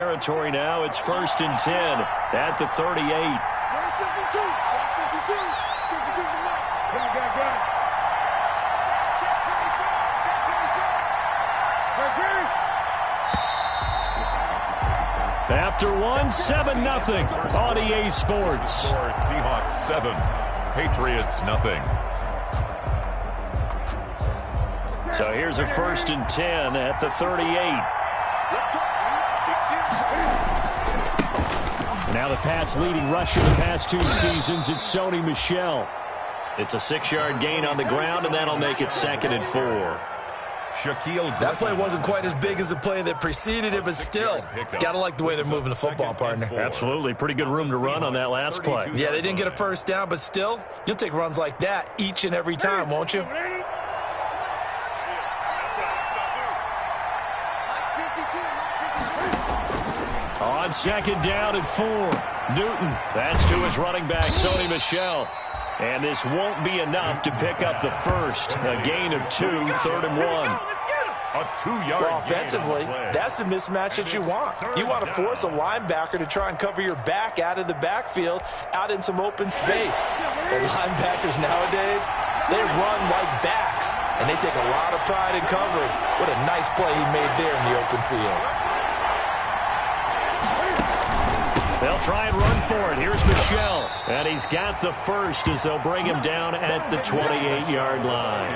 Territory now. It's 1st and 10 at the 38. After one, 7-0 on EA Sports. Seahawks 7, Patriots 0. So here's a 1st and 10 at the 38. Now the Pats' leading rusher the past 2 seasons, it's Sony Michel. It's a 6-yard gain on the ground, and that'll make it 2nd and 4. That play wasn't quite as big as the play that preceded it, but still, gotta like the way they're moving the football, partner. Absolutely. Pretty good room to run on that last play. Yeah, they didn't get a first down, but still, you'll take runs like that each and every time, won't you? On 2nd down and 4, Newton. That's to his running back, Sony Michel. And this won't be enough to pick up the first. A gain of 2, 3rd and 1. A 2-yard well, offensively, that's the mismatch that you want. You want to force a linebacker to try and cover your back out of the backfield, out in some open space. The linebackers nowadays, they run like backs, and they take a lot of pride in covering. What a nice play he made there in the open field. They'll try and run for it. Here's Michel. And he's got the first as they'll bring him down at the 28-yard line.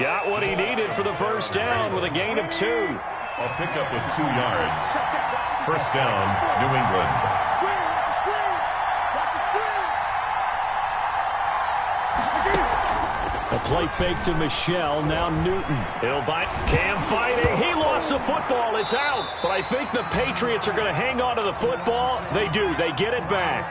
Got what he needed for the first down with a gain of 2. A pickup of 2 yards. First down, New England. A play fake to Michel. Now Newton. He'll bite. Cam fighting. He lost the football. It's out. But I think the Patriots are going to hang on to the football. They do. They get it back.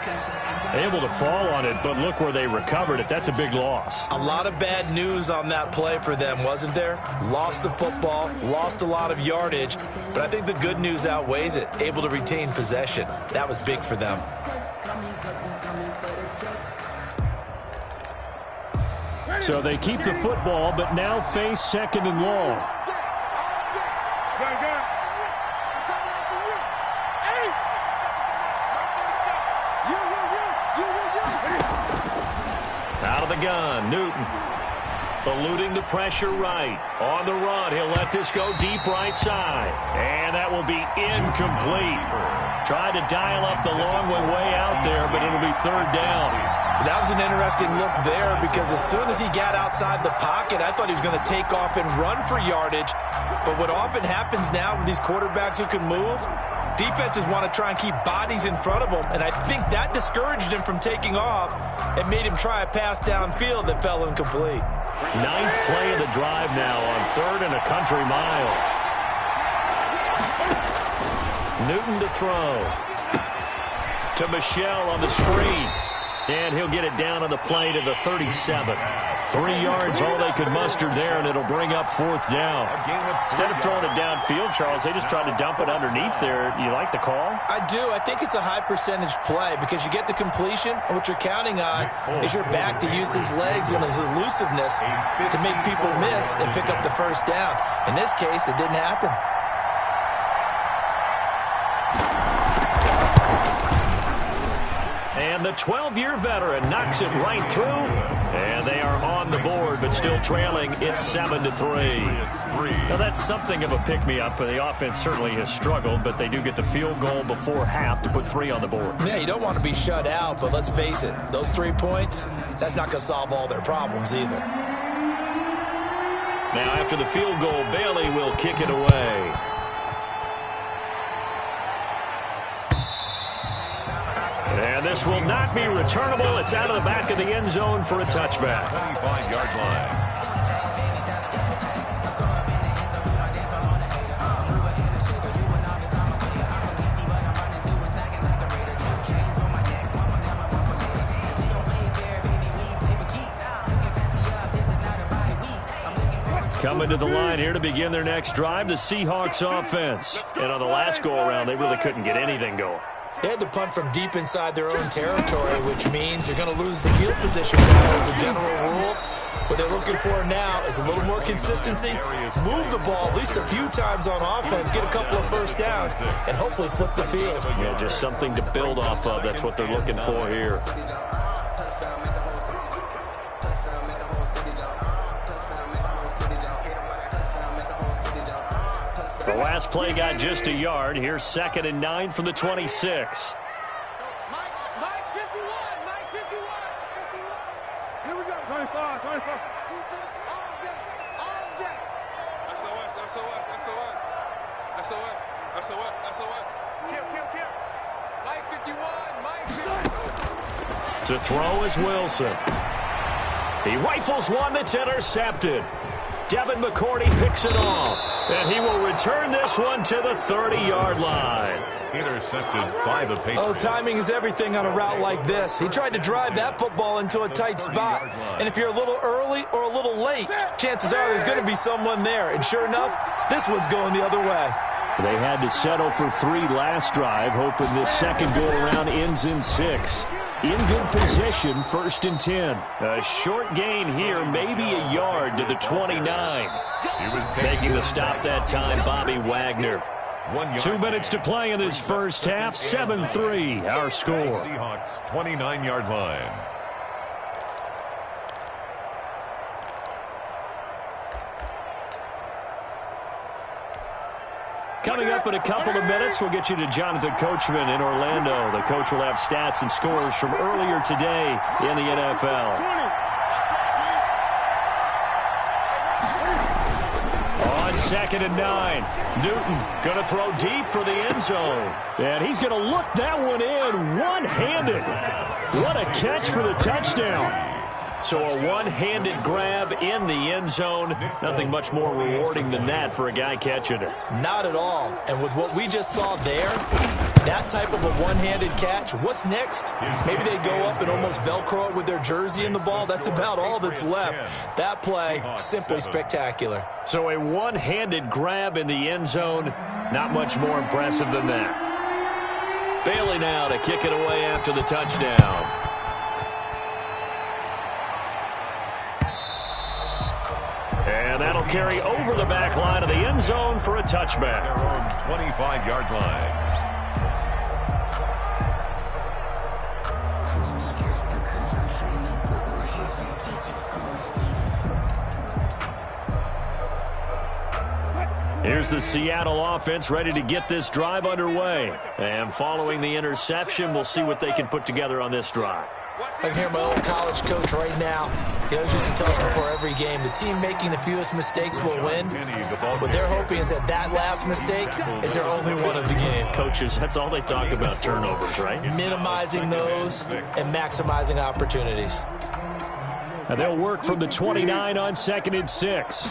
Able to fall on it, but look where they recovered it. That's a big loss. A lot of bad news on that play for them, wasn't there? Lost the football, lost a lot of yardage, but I think the good news outweighs it. Able to retain possession. That was big for them. So they keep the football, but now face 2nd and long. Out of the gun, Newton. Eluding the pressure right. On the run, he'll let this go deep right side. And that will be incomplete. Tried to dial up the long way out there, but it'll be 3rd down. That was an interesting look there because as soon as he got outside the pocket, I thought he was going to take off and run for yardage. But what often happens now with these quarterbacks who can move, defenses want to try and keep bodies in front of them, and I think that discouraged him from taking off and made him try a pass downfield that fell incomplete. 9th play of the drive now on 3rd and a country mile. Newton to throw. To Michel on the screen. And he'll get it down on the play to the 37. 3 yards, all they could muster there, and it'll bring up 4th down. Instead of throwing it downfield, Charles, they just tried to dump it underneath there. You like the call? I do. I think it's a high-percentage play because you get the completion, and what you're counting on is your back to use his legs and his elusiveness to make people miss and pick up the first down. In this case, it didn't happen. And the 12-year veteran knocks it right through. And they are on the board, but still trailing. It's 7-3. Now, that's something of a pick-me-up. The offense certainly has struggled, but they do get the field goal before half to put 3 on the board. Yeah, you don't want to be shut out, but let's face it. Those 3 points, that's not going to solve all their problems either. Now, after the field goal, Bailey will kick it away. And this will not be returnable. It's out of the back of the end zone for a touchback. 25-yard line. Coming to the line here to begin their next drive, the Seahawks offense. And on the last go-around, they really couldn't get anything going. They had to punt from deep inside their own territory, which means you're going to lose the field position battle as a general rule. What they're looking for now is a little more consistency, move the ball at least a few times on offense, get a couple of first downs, and hopefully flip the field. Yeah, just something to build off of. That's what they're looking for here. The last play got just a yard. Here's 2nd and 9 from the 26. Here we go. 25, 25. To throw is Wilson. He rifles one that's intercepted. Devin McCourty picks it off, and he will return this one to the 30-yard line. Intercepted by the Patriots. Oh, timing is everything on a route like this. He tried to drive that football into a tight spot. And if you're a little early or a little late, chances are there's going to be someone there. And sure enough, this one's going the other way. They had to settle for 3 last drive, hoping this second go-around ends in 6. In good position, 1st and 10. A short gain here, maybe a yard to the 29. Making the stop that time, Bobby Wagner. 2 minutes to play in this first half, 7-3, our score. Seahawks 29-yard line. Coming up in a couple of minutes, we'll get you to Jonathan Coachman in Orlando. The coach will have stats and scores from earlier today in the NFL. On 2nd and 9, Newton going to throw deep for the end zone. And he's going to look that one in one-handed. What a catch for the touchdown. So a one-handed grab in the end zone. Nothing much more rewarding than that for a guy catching it. Not at all. And with what we just saw there, that type of a one-handed catch, what's next? Maybe they go up and almost Velcro it with their jersey in the ball. That's about all that's left. That play, simply spectacular. So a one-handed grab in the end zone, not much more impressive than that. Bailey now to kick it away after the touchdown. And that'll carry over the back line of the end zone for a touchback. Their own 25-yard line. Here's the Seattle offense ready to get this drive underway. And following the interception, we'll see what they can put together on this drive. I can hear my old college coach right now. He always used to tell us before every game, the team making the fewest mistakes will win. What they're hoping is that last mistake is their only one of the game. Coaches, that's all they talk about, turnovers, right? Minimizing those and maximizing opportunities. And they'll work from the 29 on 2nd and 6.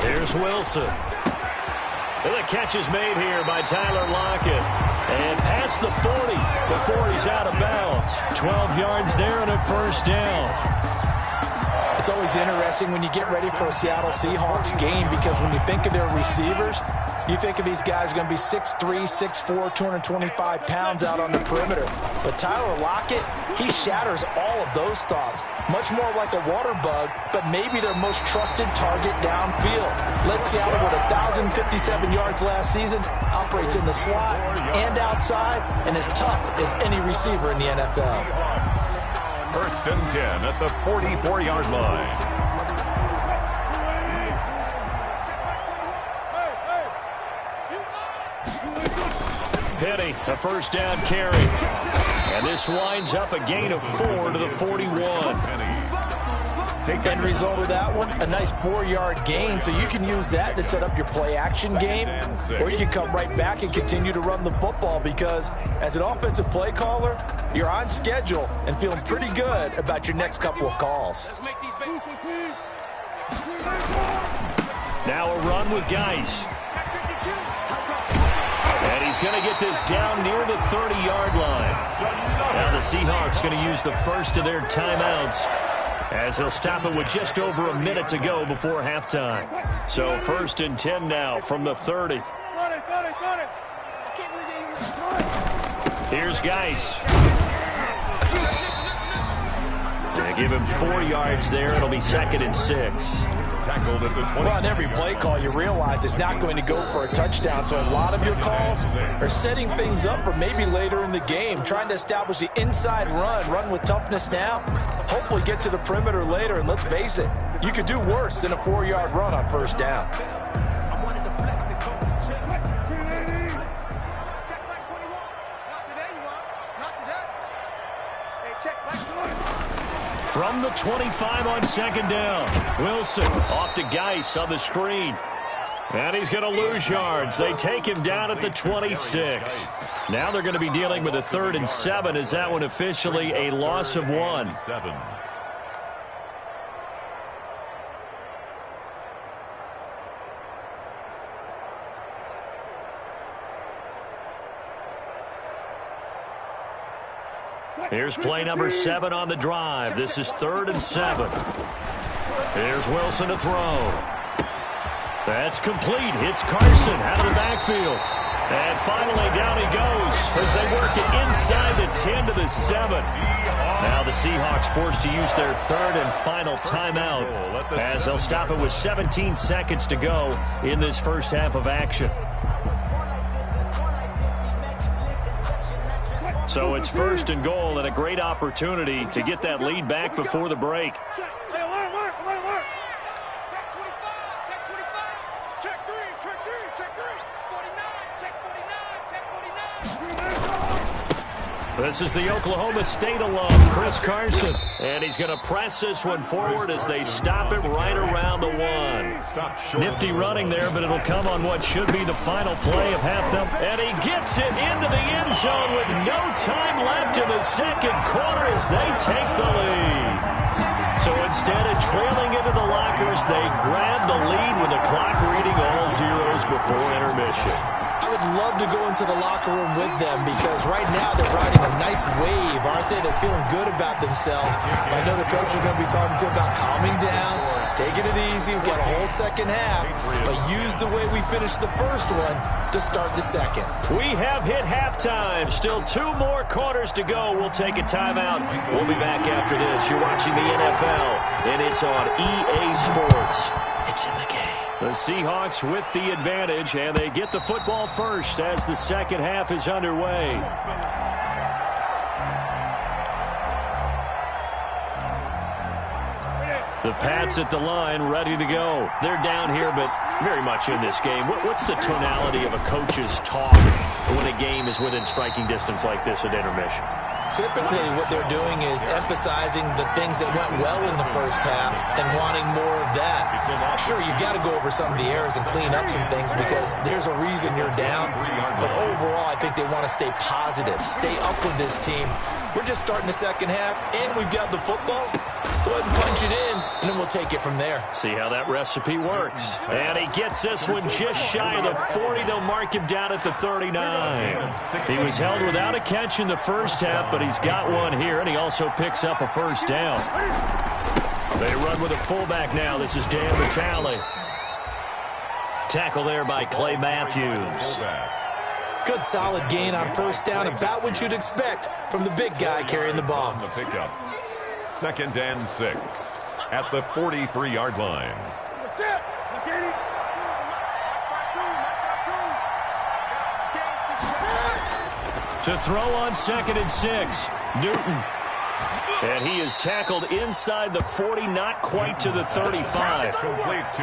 Here's Wilson. And the catch is made here by Tyler Lockett. And past the 40 before he's out of bounds. 12 yards there and a first down. It's always interesting when you get ready for a Seattle Seahawks game because when you think of their receivers, you think of these guys going to be 6'3", 6'4", 225 pounds out on the perimeter. But Tyler Lockett, he shatters all of those thoughts. Much more like a water bug, but maybe their most trusted target downfield. Led Seattle with 1,057 yards last season, operates in the slot and outside, and as tough as any receiver in the NFL. 1st and 10 at the 44-yard line. Penny, a first down carry. And this winds up a gain of 4 to the 41. End result of that one, a nice 4-yard gain, so you can use that to set up your play-action game, or you can come right back and continue to run the football because as an offensive play caller, you're on schedule and feeling pretty good about your next couple of calls. Now a run with Geis. And he's going to get this down near the 30-yard line. Now the Seahawks going to use the first of their timeouts as they'll stop it with just over a minute to go before halftime. So 1st and 10 now from the 30. Here's Geis. Give him 4 yards there. It'll be 2nd and 6. Tackled at the 20. Well, on every play call, you realize it's not going to go for a touchdown. So a lot of your calls are setting things up for maybe later in the game, trying to establish the inside run with toughness now. Hopefully get to the perimeter later. And let's face it, you could do worse than a 4-yard run on first down. From the 25 on 2nd down. Wilson off to Geis on the screen. And he's going to lose yards. They take him down at the 26. Now they're going to be dealing with a 3rd and 7. Is that one officially a loss of 1? 7. Here's play number 7 on the drive. This is 3rd and 7. Here's Wilson to throw. That's complete. Hits Carson out of the backfield. And finally down he goes as they work it inside the 10 to the 7. Now the Seahawks forced to use their 3rd and final timeout as they'll stop it with 17 seconds to go in this first half of action. So it's 1st and goal and a great opportunity to get that lead back before the break. Check 25, check 25, check 3, check 3, 49, check 49, check 49. This is the Oklahoma State alum, Chris Carson. And he's going to press this one forward as they stop it right around the 1. Nifty running there, but it'll come on what should be the final play of half them. And he gets it into the end zone with no time left in the 2nd quarter as they take the lead. So instead of trailing into the lockers, they grab the lead with the clock reading all zeros before intermission. I would love to go into the locker room with them because right now they're riding a nice wave, aren't they? They're feeling good about themselves. But I know the coach is going to be talking to them about calming down, taking it easy. We've got a whole second half, but use the way we finished the first one to start the second. We have hit halftime. Still 2 more quarters to go. We'll take a timeout. We'll be back after this. You're watching the NFL, and it's on EA Sports. It's in the game. The Seahawks with the advantage, and they get the football first as the second half is underway. The Pats at the line, ready to go. They're down here, but very much in this game. What's the tonality of a coach's talk when a game is within striking distance like this at intermission? Typically, what they're doing is emphasizing the things that went well in the first half and wanting more of that. Sure, you've got to go over some of the errors and clean up some things because there's a reason you're down. But overall, I think they want to stay positive, stay up with this team. We're just starting the second half, and we've got the football. Let's go ahead and punch it in, and then we'll take it from there. See how that recipe works. And he gets this one just shy of the 40. They'll mark him down at the 39. He was held without a catch in the first half, but he's got one here, and he also picks up a first down. They run with a fullback now. This is Dan Vitale. Tackle there by Clay Matthews. Good solid gain on first down, about what you'd expect from the big guy carrying the ball. The pickup. 2nd and 6 at the 43-yard line. To throw on 2nd and 6, Newton. And he is tackled inside the 40, not quite to the 35.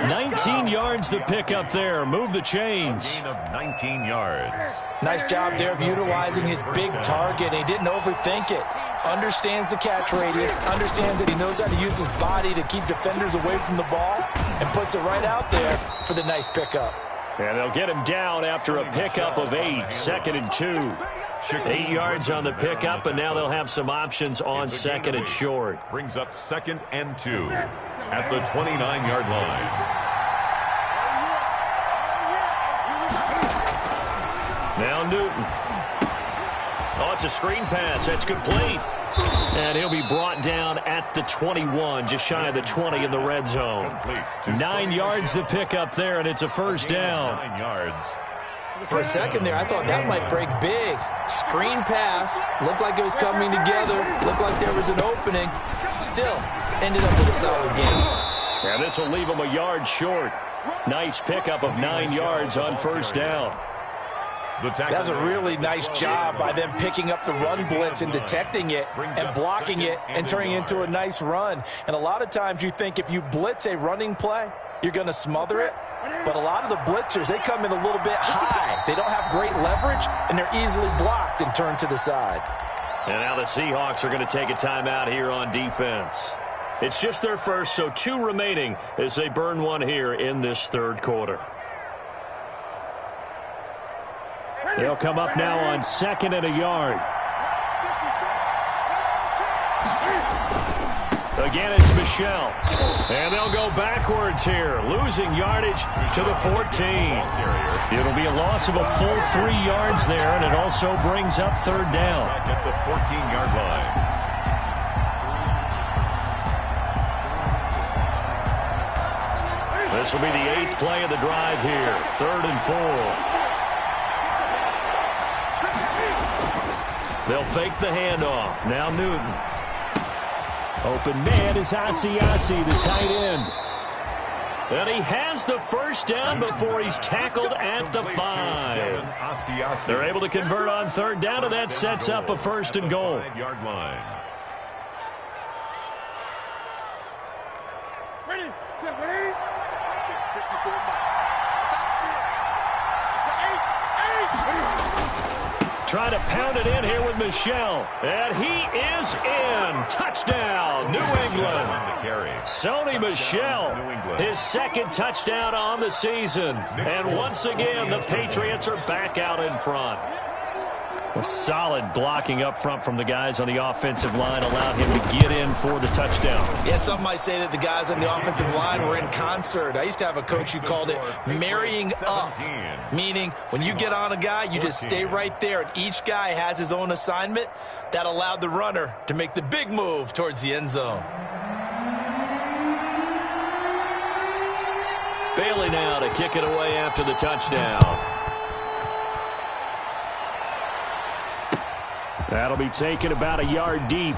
19 yards the pickup there. Move the chains. Gain of 19 yards. Nice job there of utilizing his big target. He didn't overthink it. Understands the catch radius. Understands that he knows how to use his body to keep defenders away from the ball. And puts it right out there for the nice pickup. And they'll get him down after a pickup of 8. 2nd and 2. 8 yards on the pickup, and now they'll have some options on 2nd and short. Brings up 2nd and 2 at the 29-yard line. Now Newton. Oh, it's a screen pass. That's complete. And he'll be brought down at the 21, just shy of the 20 in the red zone. 9 yards the pickup there, and it's a first down. 9 yards. For a second there, I thought that might break big. Screen pass. Looked like it was coming together. Looked like there was an opening. Still, ended up with a solid game. And this will leave him a yard short. Nice pickup of 9 yards on first down. That's a really nice job by them picking up the run blitz and detecting it and blocking it and turning it into a nice run. And a lot of times you think if you blitz a running play, you're going to smother it. But a lot of the blitzers, they come in a little bit high. They don't have great leverage, and they're easily blocked and turned to the side. And now the Seahawks are going to take a timeout here on defense. It's just their first, so 2 remaining as they burn one here in this third quarter. They'll come up now on 2nd and a yard. Again, it's Michel. And they'll go backwards here, losing yardage to the 14. It'll be a loss of a full 3 yards there, and it also brings up third down. At the 14-yard line. This will be the 8th play of the drive here, 3rd and 4. They'll fake the handoff. Now Newton. Open man is Asiasi, the tight end. And he has the first down before he's tackled at the 5. They're able to convert on third down, and that sets up a 1st and goal. 5-yard line. Trying to pound it in here with Michel. And he is in. Touchdown, New England. Sony Michel, his 2nd touchdown on the season. And once again, the Patriots are back out in front. A solid blocking up front from the guys on the offensive line allowed him to get in for the touchdown. Yeah, some might say that the guys on the offensive line were in concert. I used to have a coach who called it marrying up, meaning when you get on a guy, you just stay right there, and each guy has his own assignment. That allowed the runner to make the big move towards the end zone. Bailey now to kick it away after the touchdown. That'll be taken about a yard deep.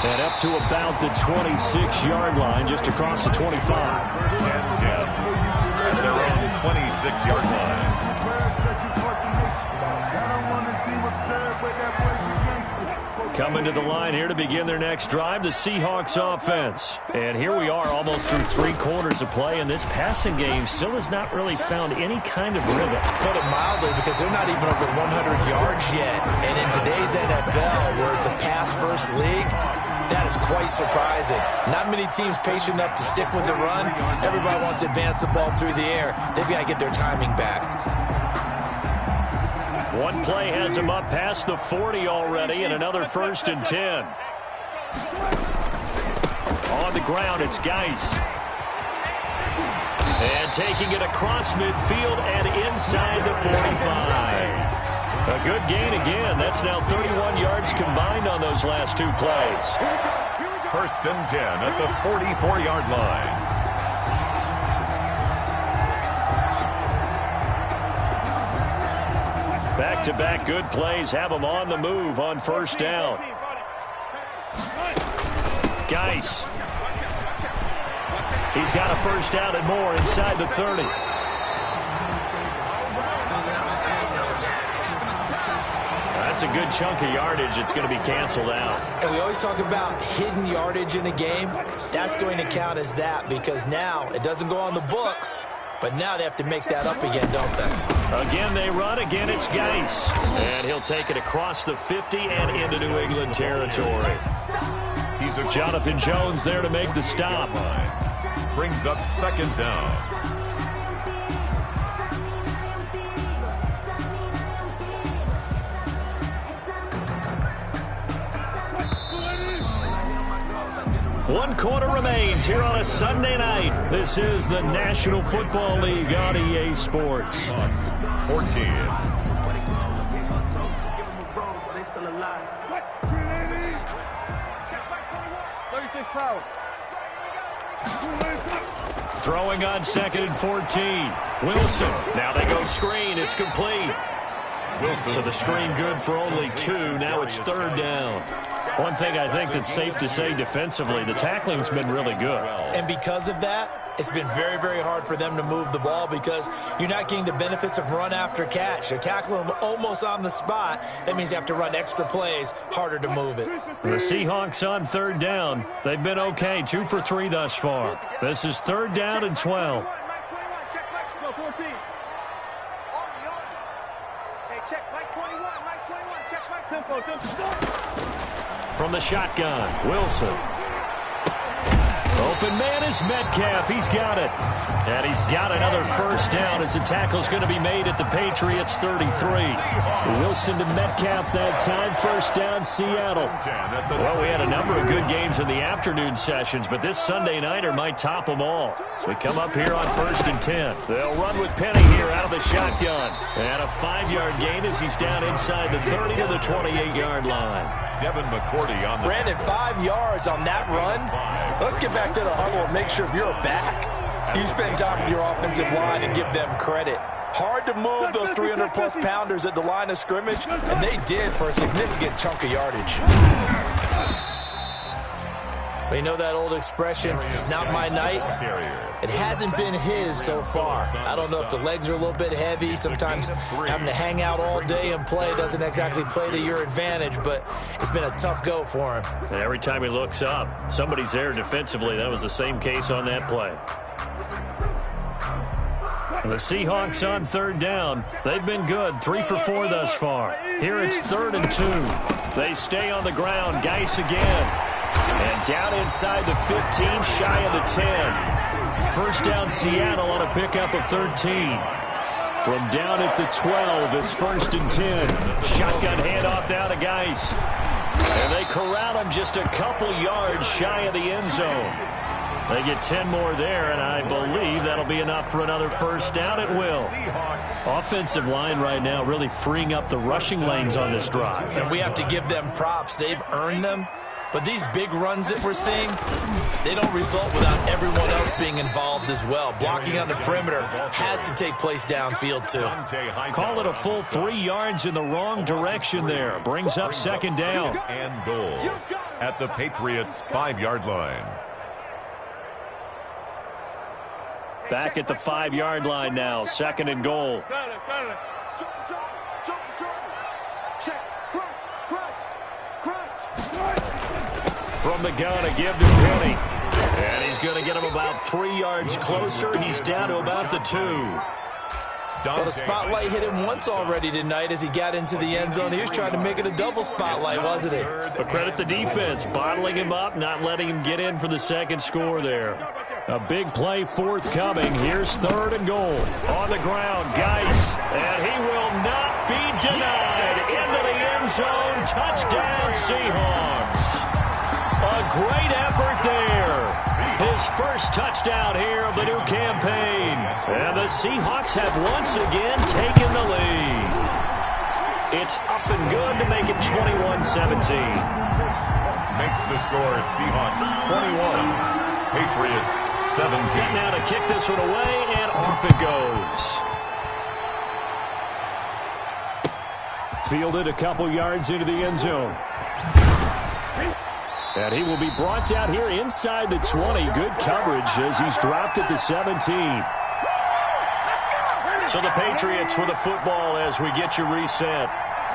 And up to about the 26-yard line, just across the 25. 1st and 10. At their own 26-yard line. Coming to the line here to begin their next drive, the Seahawks offense. And here we are almost through 3 quarters of play, and this passing game still has not really found any kind of rhythm. Put it mildly, because they're not even over 100 yards yet. And in today's NFL, where it's a pass-first league, that is quite surprising. Not many teams patient enough to stick with the run. Everybody wants to advance the ball through the air. They've got to get their timing back. One play has him up past the 40 already, and another 1st and 10. On the ground, it's Geis. And taking it across midfield and inside the 45. A good gain again. That's now 31 yards combined on those last 2 plays. 1st and 10 at the 44-yard line. Back-to-back good plays have them on the move on first down. Geis. He's got a first down and more inside the 30. That's a good chunk of yardage. It's going to be canceled out. And we always talk about hidden yardage in a game. That's going to count as that, because now it doesn't go on the books, but now they have to make that up again, don't they? Again, they run. Again, it's Geis. And he'll take it across the 50 and into New England territory. Jonathan Jones there to make the stop. Brings up 2nd down. One quarter remains here on a Sunday night. This is the National Football League on EA Sports. 14. Throwing on 2nd and 14. Wilson. Now they go screen. It's complete. So the screen good for only 2. Now it's 3rd down. One thing I think that's safe to say defensively, the tackling's been really good. And because of that, it's been very, very hard for them to move the ball because you're not getting the benefits of run after catch. They're tackling them almost on the spot. That means you have to run extra plays, harder to move it. The Seahawks on 3rd down. They've been okay, 2 for 3 thus far. This is 3rd down and 12. From the shotgun, Wilson. Open man is Metcalf. He's got it. And he's got another 1st down as the tackle's going to be made at the Patriots 33. Wilson to Metcalf that time. 1st down, Seattle. Well, we had a number of good games in the afternoon sessions, but this Sunday nighter might top them all. So we come up here on 1st and 10. They'll run with Penny here out of the shotgun. And a 5-yard gain as he's down inside the 30 to the 28-yard line. Devin McCourty on the Brandon, 5 yards on that run. Let's get back to the huddle and make sure if you're a back, you spend time with your offensive line and give them credit. Hard to move those 300-plus pounders at the line of scrimmage, and they did for a significant chunk of yardage. But you know that old expression, it's not my night. It hasn't been his so far. I don't know if the legs are a little bit heavy. Sometimes having to hang out all day and play doesn't exactly play to your advantage, but it's been a tough go for him. And every time he looks up, somebody's there defensively. That was the same case on that play. And the Seahawks on 3rd down. They've been good, 3 for 4 thus far. Here it's 3rd and 2. They stay on the ground. Geis again. And down inside the 15, shy of the 10. 1st down, Seattle on a pickup of 13. From down at the 12, it's 1st and 10. Shotgun handoff now to Geis. And they corral him just a couple yards shy of the end zone. They get 10 more there, and I believe that'll be enough for another 1st down. It will. Offensive line right now really freeing up the rushing lanes on this drive. And we have to give them props. They've earned them. But these big runs that we're seeing, they don't result without everyone else being involved as well. Blocking on the perimeter has to take place downfield, too. Call it a full 3 yards in the wrong direction there. Brings up 2nd down. And goal at the Patriots' 5-yard line. Back at the 5-yard line now. 2nd and goal. From the gun, a give to Penny. And he's going to get him about 3 yards closer. He's down to about the 2. Well, the spotlight hit him once already tonight as he got into the end zone. He was trying to make it a double spotlight, wasn't he? But credit the defense, bottling him up, not letting him get in for the 2nd score there. A big play forthcoming. Here's 3rd and goal. On the ground, Geis. And he will not be denied. Into the end zone. Touchdown, Seahawks. A great effort there. His 1st touchdown here of the new campaign. And the Seahawks have once again taken the lead. It's up and good to make it 21-17. Makes the score Seahawks 21, Patriots 17. Set now to kick this one away, and off it goes. Fielded a couple yards into the end zone. And he will be brought down here inside the 20. Good coverage as he's dropped at the 17. So the Patriots with the football as we get you reset.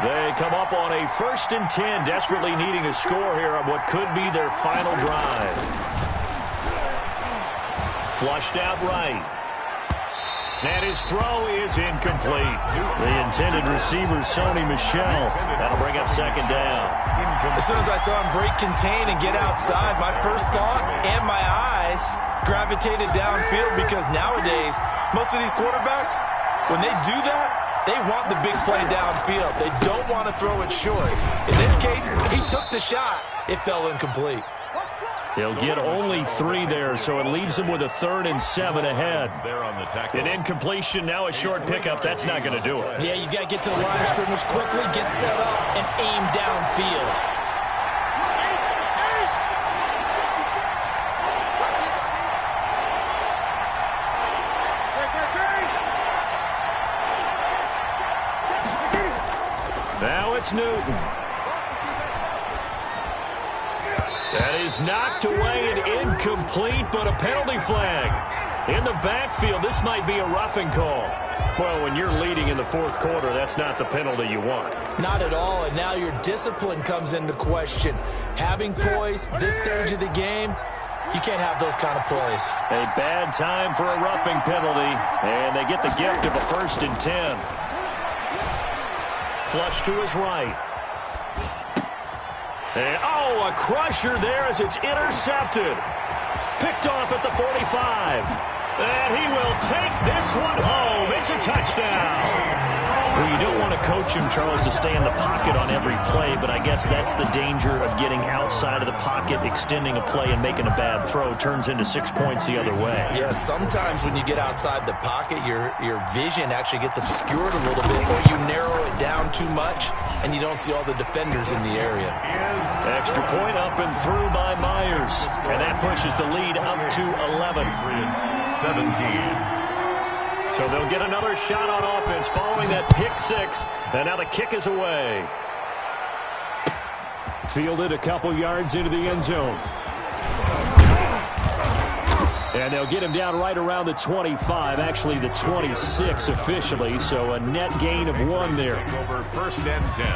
They come up on a 1st and 10, desperately needing a score here on what could be their final drive. Flushed out right. And his throw is incomplete. The intended receiver, Sony Michel. That'll bring up 2nd down. As soon as I saw him break contain and get outside, my first thought and my eyes gravitated downfield because nowadays, most of these quarterbacks, when they do that, they want the big play downfield. They don't want to throw it short. In this case, he took the shot. It fell incomplete. He'll get only 3 there, so it leaves him with a 3rd and 7 ahead. An incompletion, now a short pickup. That's not going to do it. Yeah, you got to get to the line of scrimmage quickly, get set up, and aim downfield. Now it's Newton. That is knocked away and incomplete, but a penalty flag. In the backfield, this might be a roughing call. Well, when you're leading in the fourth quarter, that's not the penalty you want. Not at all, and now your discipline comes into question. Having poise this stage of the game, you can't have those kind of plays. A bad time for a roughing penalty, and they get the gift of a 1st and 10. Flush to his right. And, oh, a crusher there as it's intercepted. Picked off at the 45. And he will take this one home. It's a touchdown. Well, you don't want to coach him, Charles, to stay in the pocket on every play, but I guess that's the danger of getting outside of the pocket, extending a play, and making a bad throw. Turns into 6 points the other way. Yeah, sometimes when you get outside the pocket, your vision actually gets obscured a little bit, or you narrow it down too much, and you don't see all the defenders in the area. Extra point up and through by Myers, and that pushes the lead up to 11. 17. So they'll get another shot on offense following that pick six, and now the kick is away. Fielded a couple yards into the end zone. And they'll get him down right around the 25, actually the 26 officially, so a net gain of 1 there. Over 1st and 10.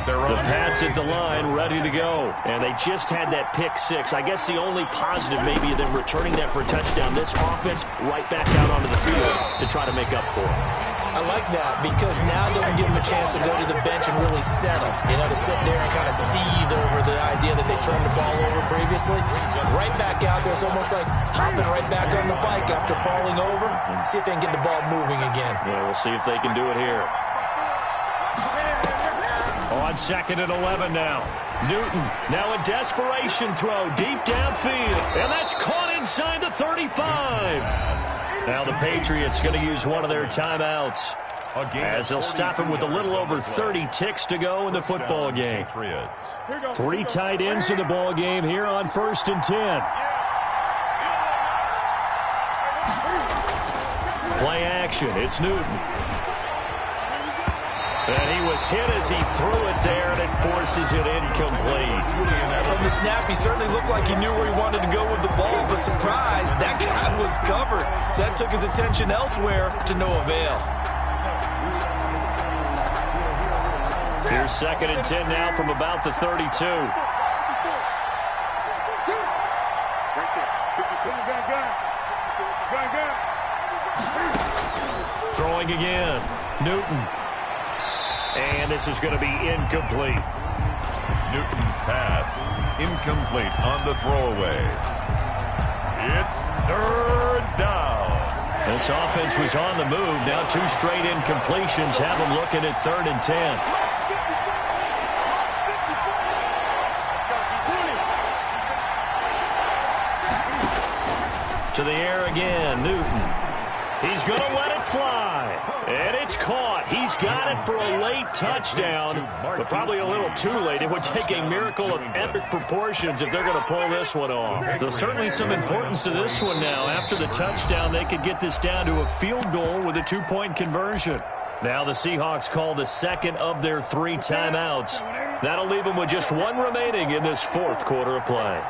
The Pats at the line, ready to go. And they just had that pick six. I guess the only positive maybe of them returning that for a touchdown. This offense right back out onto the field to try to make up for it. I like that because now it doesn't give them a chance to go to the bench and really settle. You know, to sit there and kind of seethe over the idea that they turned the ball over previously. Right back out there. It's almost like hopping right back on the bike after falling over. See if they can get the ball moving again. Yeah, we'll see if they can do it here. On 2nd and 11 now. Newton, now a desperation throw deep downfield. And that's caught inside the 35. Now the Patriots going to use one of their timeouts as they'll stop him with a little over 30 ticks to go in the football game. 3 tight ends in the ball game here on 1st and 10. Play action. It's Newton. And he was hit as he threw it there, and it forces it incomplete. From the snap, he certainly looked like he knew where he wanted to go with the ball, but surprise, that guy was covered. So that took his attention elsewhere to no avail. Here's 2nd and 10 now from about the 32. Throwing again. Newton. And this is going to be incomplete. Newton's pass incomplete on the throwaway. It's 3rd down. This offense was on the move. Now 2 straight incompletions have them looking at 3rd and 10. To the air again, Newton. He's going to let it fly. And it's caught. He's got it for a late touchdown, but probably a little too late. It would take a miracle of epic proportions if they're going to pull this one off. So certainly some importance to this one now. After the touchdown, they could get this down to a field goal with a 2-point conversion. Now the Seahawks call the 2nd of their 3 timeouts. That'll leave them with just 1 remaining in this 4th quarter of play.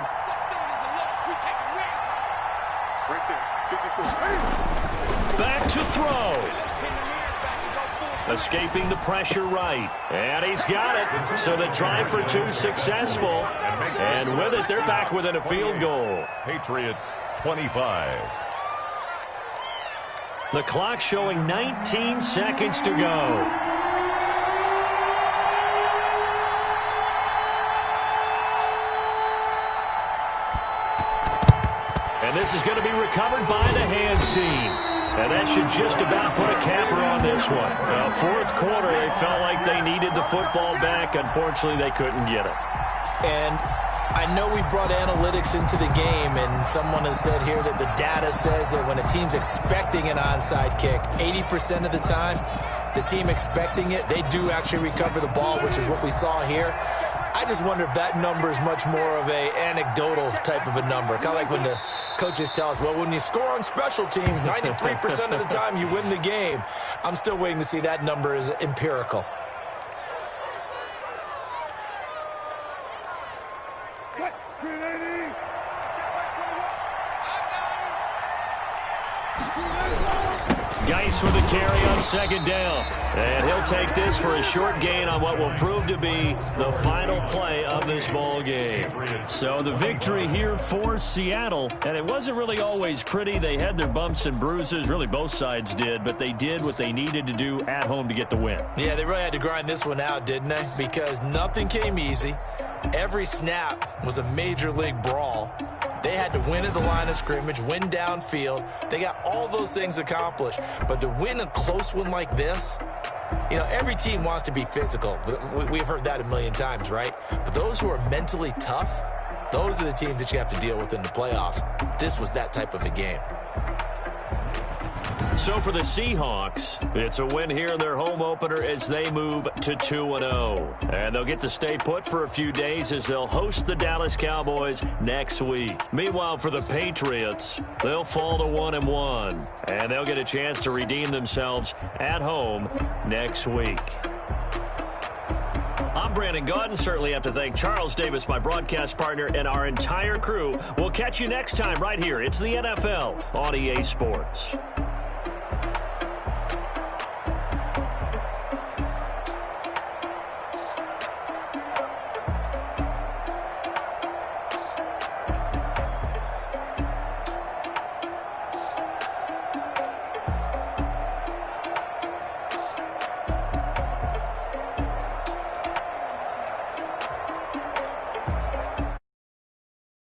Back to throw. Escaping the pressure right. And he's got it. So the try for 2 successful. And with it, they're back within a field goal. Patriots 25. The clock showing 19 seconds to go. And this is going to be recovered by the hands team. And that should just about put a capper on this one. 4th quarter, they felt like they needed the football back. Unfortunately, they couldn't get it. And I know we brought analytics into the game, and someone has said here that the data says that when a team's expecting an onside kick, 80% of the time, the team expecting it, they do actually recover the ball, which is what we saw here. I just wonder if that number is much more of a anecdotal type of a number. Kind of like when the coaches tell us, well, when you score on special teams, 93% of the time you win the game. I'm still waiting to see that number is empirical. Geis with a carry on second down. And he'll take this for a short gain on what will prove to be the final play of this ball game. So the victory here for Seattle. And it wasn't really always pretty. They had their bumps and bruises. Really, both sides did. But they did what they needed to do at home to get the win. Yeah, they really had to grind this one out, didn't they? Because nothing came easy. Every snap was a major league brawl. They had to win at the line of scrimmage, win downfield. They got all those things accomplished. But to win a close one like this, you know, every team wants to be physical. We've heard that a million times, right? But those who are mentally tough, those are the teams that you have to deal with in the playoffs. This was that type of a game. So for the Seahawks, it's a win here in their home opener as they move to 2-0. And they'll get to stay put for a few days as they'll host the Dallas Cowboys next week. Meanwhile, for the Patriots, they'll fall to 1-1. And they'll get a chance to redeem themselves at home next week. I'm Brandon Gaudin. Certainly have to thank Charles Davis, my broadcast partner, and our entire crew. We'll catch you next time right here. It's the NFL on EA Sports.